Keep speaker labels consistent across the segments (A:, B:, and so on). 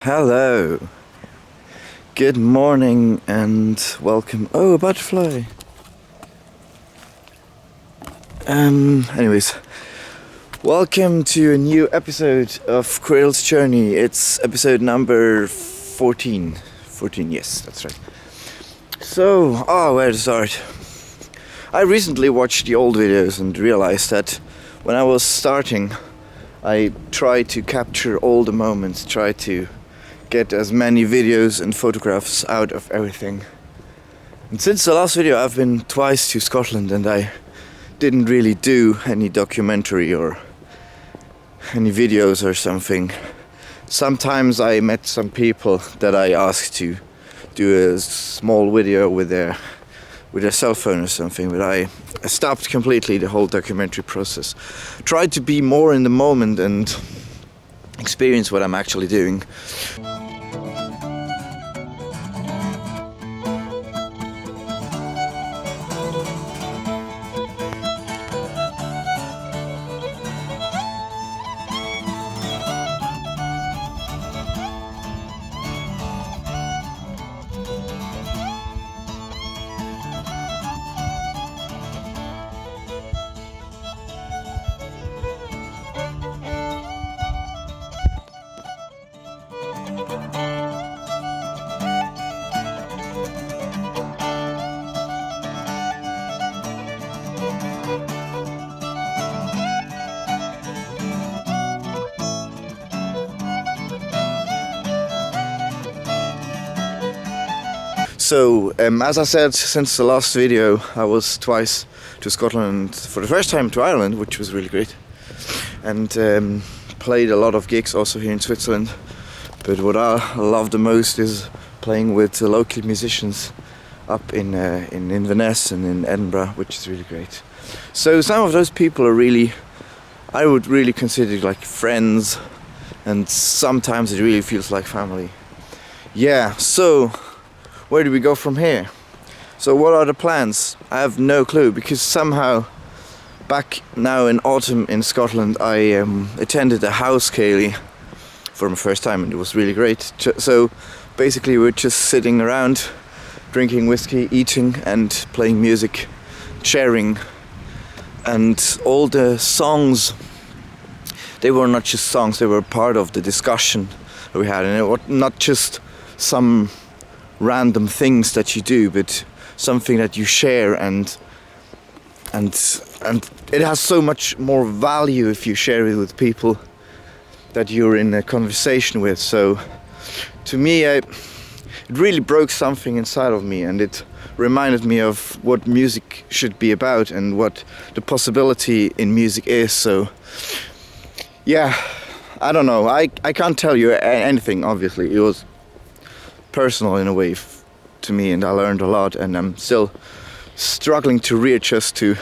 A: Hello, good morning and welcome. Oh, a butterfly. Anyways, welcome to a new episode of Quirill's Journey. It's episode number 14. 14, yes, that's right. So, where to start? I recently watched the old videos and realized that when I was starting, I tried to capture all the moments, tried to get as many videos and photographs out of everything. And since the last video I've been twice to Scotland and I didn't really do any documentary or any videos or something. Sometimes I met some people that I asked to do a small video with their cell phone or something, but I stopped completely the whole documentary process. Tried to be more in the moment and experience what I'm actually doing. So, as I said, since the last video, I was twice to Scotland, for the first time to Ireland, which was really great, and played a lot of gigs also here in Switzerland. But what I love the most is playing with the local musicians up in Inverness and in Edinburgh, which is really great. So some of those people are really, I would really consider like friends, and sometimes it really feels like family. Yeah, so where do we go from here? So what are the plans? I have no clue, because somehow back now in autumn in Scotland I attended a house ceilidh for my first time and it was really great. So basically we're just sitting around drinking whiskey, eating and playing music, sharing, and all the songs, they were not just songs, they were part of the discussion that we had, and it was not just some random things that you do, but something that you share, and it has so much more value if you share it with people that you're in a conversation with. So to me, it really broke something inside of me, and it reminded me of what music should be about and what the possibility in music is. So yeah, I don't know, I can't tell you anything, obviously. It was personal in a way to me, and I learned a lot, and I'm still struggling to readjust to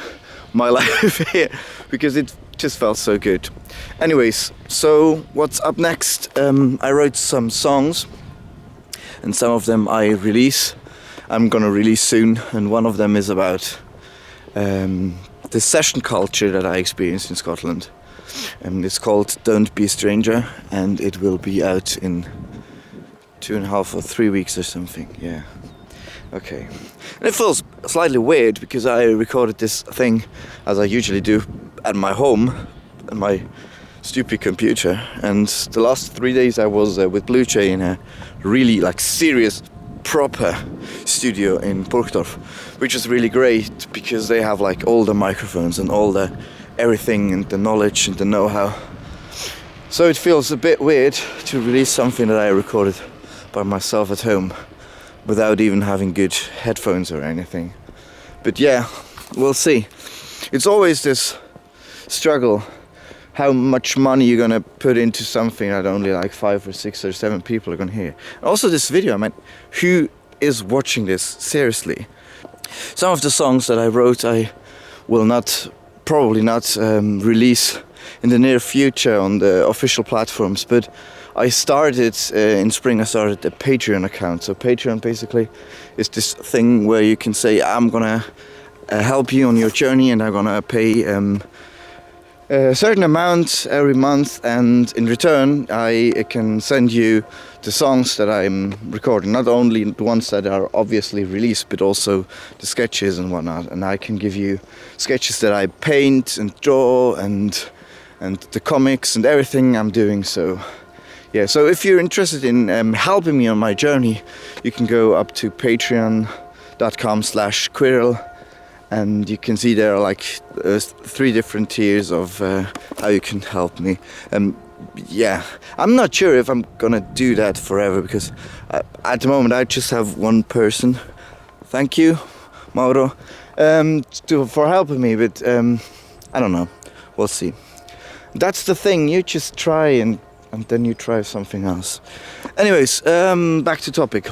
A: my life here because it just felt so good. Anyways, so what's up next? I wrote some songs and some of them I'm gonna release soon, and one of them is about the session culture that I experienced in Scotland, and it's called Don't Be a Stranger, and it will be out in 2.5 or 3 weeks or something. Yeah, okay. And it feels slightly weird because I recorded this thing, as I usually do, at my home, on my stupid computer, and the last 3 days I was with Blue Jay in a really serious proper studio in Burgdorf, which is really great because they have all the microphones and all the everything and the knowledge and the know-how. So it feels a bit weird to release something that I recorded by myself at home without even having good headphones or anything. But yeah, we'll see. It's always this struggle, how much money you're gonna put into something that only 5 or 6 or 7 people are gonna hear. Also this video, I mean, who is watching this seriously? Some of the songs that I wrote I will probably not release in the near future on the official platforms, but I started in spring, I started a Patreon account. So Patreon basically is this thing where you can say, I'm gonna help you on your journey, and I'm gonna pay a certain amount every month, and in return I can send you the songs that I'm recording, not only the ones that are obviously released, but also the sketches and whatnot. And I can give you sketches that I paint and draw, and the comics and everything I'm doing. So yeah, so if you're interested in helping me on my journey, you can go up to patreon.com/Quirill, and you can see there are like 3 different tiers of how you can help me. Yeah, I'm not sure if I'm gonna do that forever, because at the moment I just have one person. Thank you, Mauro, for helping me, but I don't know. We'll see. That's the thing. You just try and then you try something else. Anyways, back to topic.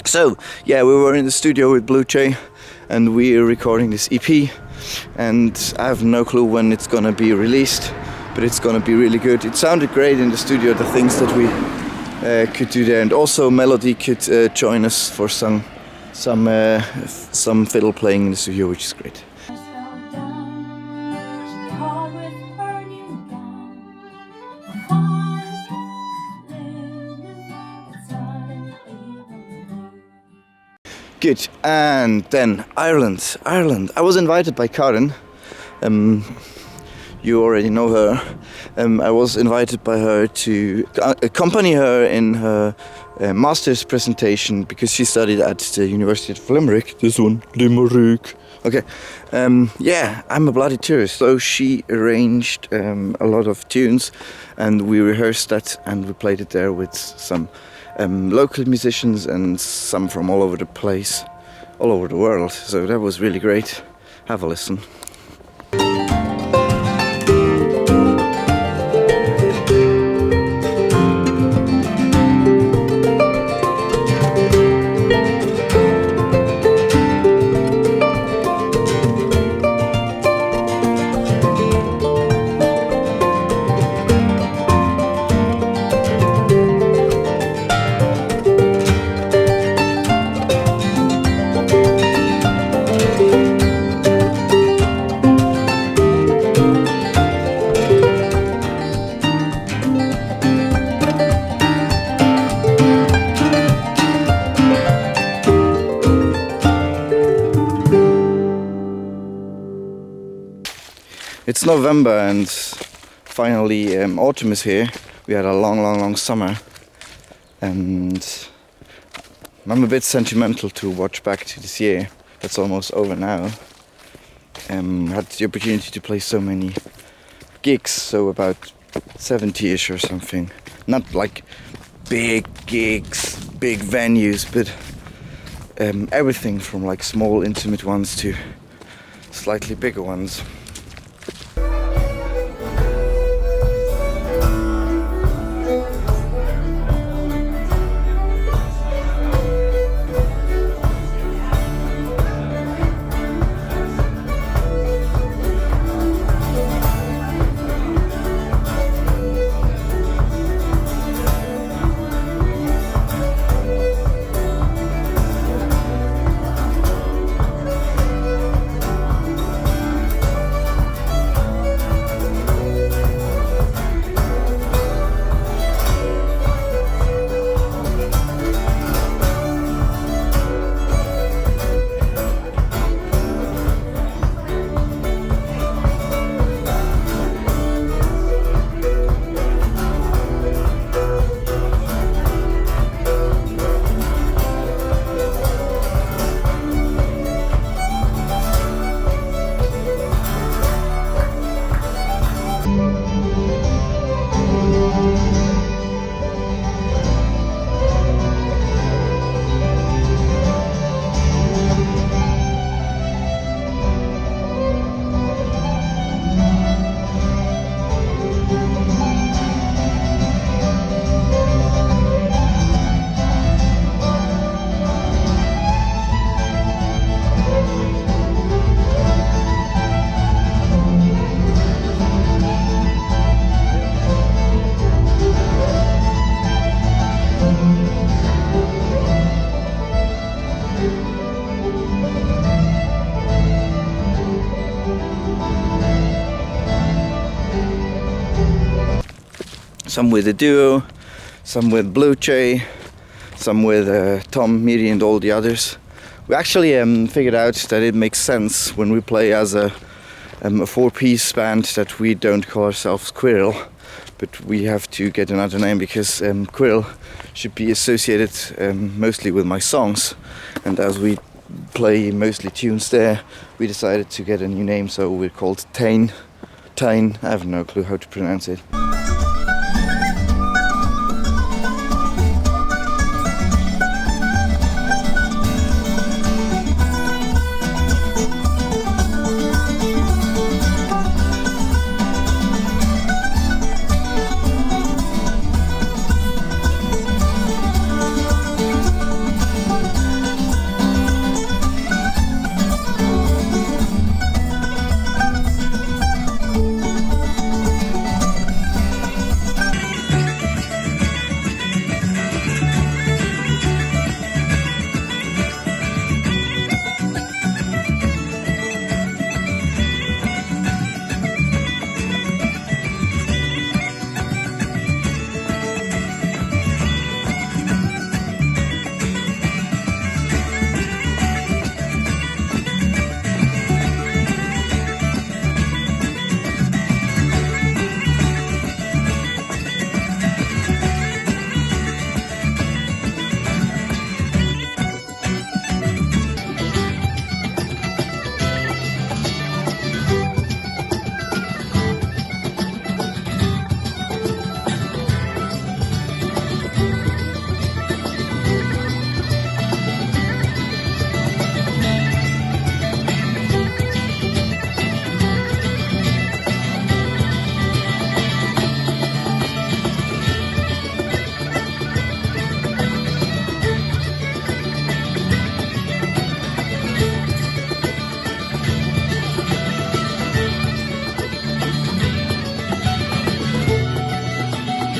A: So yeah, we were in the studio with Blue Jay, and we're recording this EP, and I have no clue when it's gonna be released, but it's gonna be really good. It sounded great in the studio, the things that we could do there, and also Melody could join us for some fiddle playing in the studio, which is great. Good, and then Ireland. I was invited by Karen. You already know her. I was invited by her to accompany her in her master's presentation, because she studied at the University of Limerick. This one, Limerick. Okay. Yeah, I'm a bloody tourist. So she arranged a lot of tunes, and we rehearsed that, and we played it there with some local musicians and some from all over the place, all over the world. So that was really great. Have a listen. It's November, and finally autumn is here. We had a long summer, and I'm a bit sentimental to watch back to this year. That's almost over now. Had the opportunity to play so many gigs, so about 70-ish or something. Not like big gigs, big venues, but everything from like small intimate ones to slightly bigger ones. Some with a duo, some with Blue Jay, some with Tom, Miri and all the others. We actually figured out that it makes sense when we play as a 4-piece band that we don't call ourselves Quirill, but we have to get another name because Quirill should be associated mostly with my songs, and as we play mostly tunes there, we decided to get a new name, so we're called Tain. I have no clue how to pronounce it.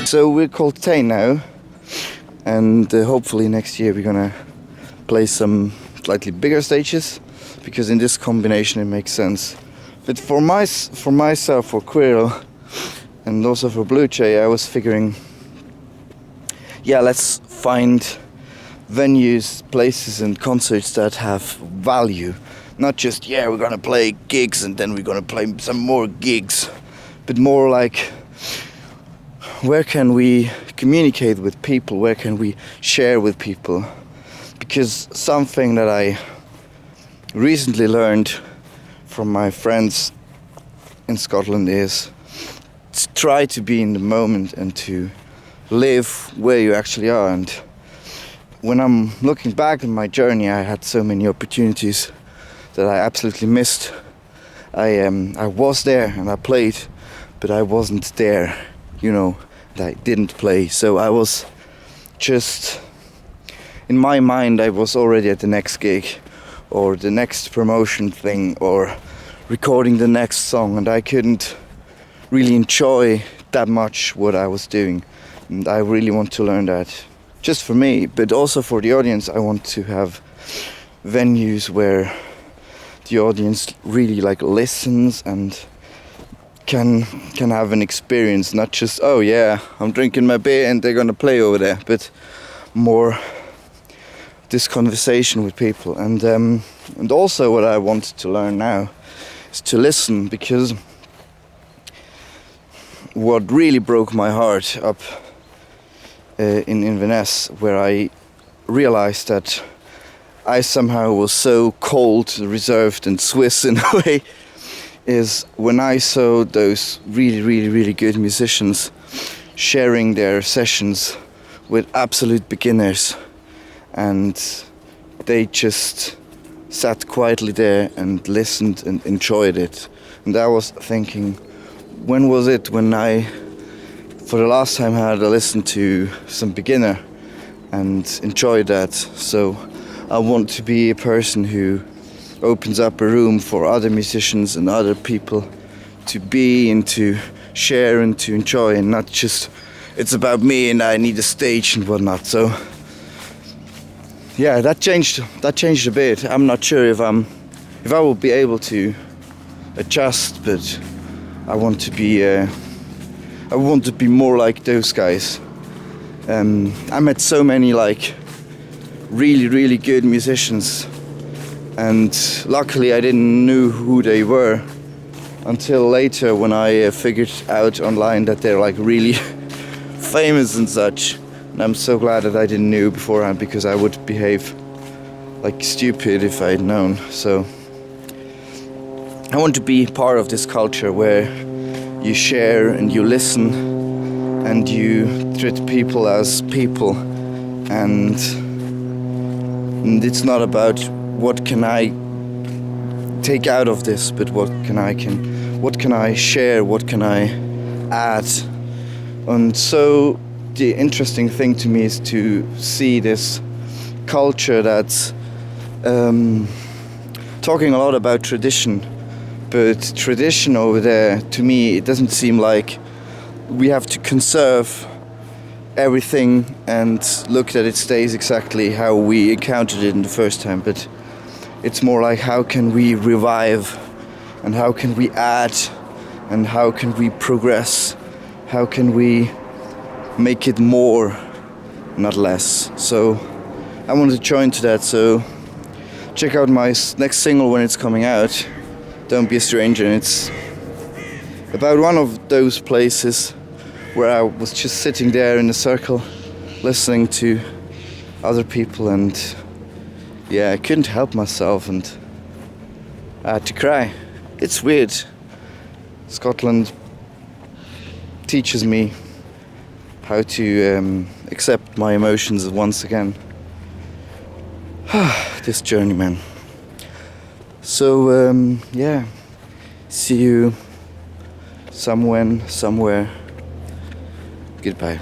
A: So we're called Tain now, and hopefully next year we're gonna play some slightly bigger stages, because in this combination it makes sense. But for myself, for Quirill, and also for Blue Jay, I was figuring, yeah, let's find venues, places and concerts that have value. Not just, yeah, we're gonna play gigs and then we're gonna play some more gigs, but more like, where can we communicate with people? Where can we share with people? Because something that I recently learned from my friends in Scotland is to try to be in the moment and to live where you actually are. And when I'm looking back on my journey, I had so many opportunities that I absolutely missed. I was there and I played, but I wasn't there, you know. I didn't play, so I was just, in my mind I was already at the next gig or the next promotion thing or recording the next song, and I couldn't really enjoy that much what I was doing. And I really want to learn that, just for me, but also for the audience. I want to have venues where the audience really like listens and can have an experience, not just, oh yeah, I'm drinking my beer and they're gonna play over there, but more this conversation with people. And also what I want to learn now is to listen, because what really broke my heart up in Inverness, where I realized that I somehow was so cold, reserved and Swiss in a way, is when I saw those really good musicians sharing their sessions with absolute beginners, and they just sat quietly there and listened and enjoyed it. And I was thinking, when was it when I, for the last time, had to listen to some beginner and enjoyed that? So I want to be a person who opens up a room for other musicians and other people to be and to share and to enjoy, and not just it's about me and I need a stage and whatnot. So yeah, that changed a bit. I'm not sure if I will be able to adjust, but I want to be more like those guys. I met so many like really good musicians, and luckily I didn't know who they were until later when I figured out online that they're like really famous and such. And I'm so glad that I didn't know beforehand, because I would behave like stupid if I'd known. So I want to be part of this culture where you share and you listen and you treat people as people, and it's not about what can I take out of this, but what can I share, what can I add. And so the interesting thing to me is to see this culture that's talking a lot about tradition, but tradition over there, to me, it doesn't seem like we have to conserve everything and look that it stays exactly how we encountered it in the first time, but it's more like how can we revive, and how can we add, and how can we progress, how can we make it more, not less. So I wanted to join to that, so check out my next single when it's coming out, Don't Be a Stranger. And it's about one of those places where I was just sitting there in a circle listening to other people, and yeah, I couldn't help myself and I had to cry. It's weird. Scotland teaches me how to accept my emotions once again. This journey, man. So yeah, see you somewhere. Goodbye.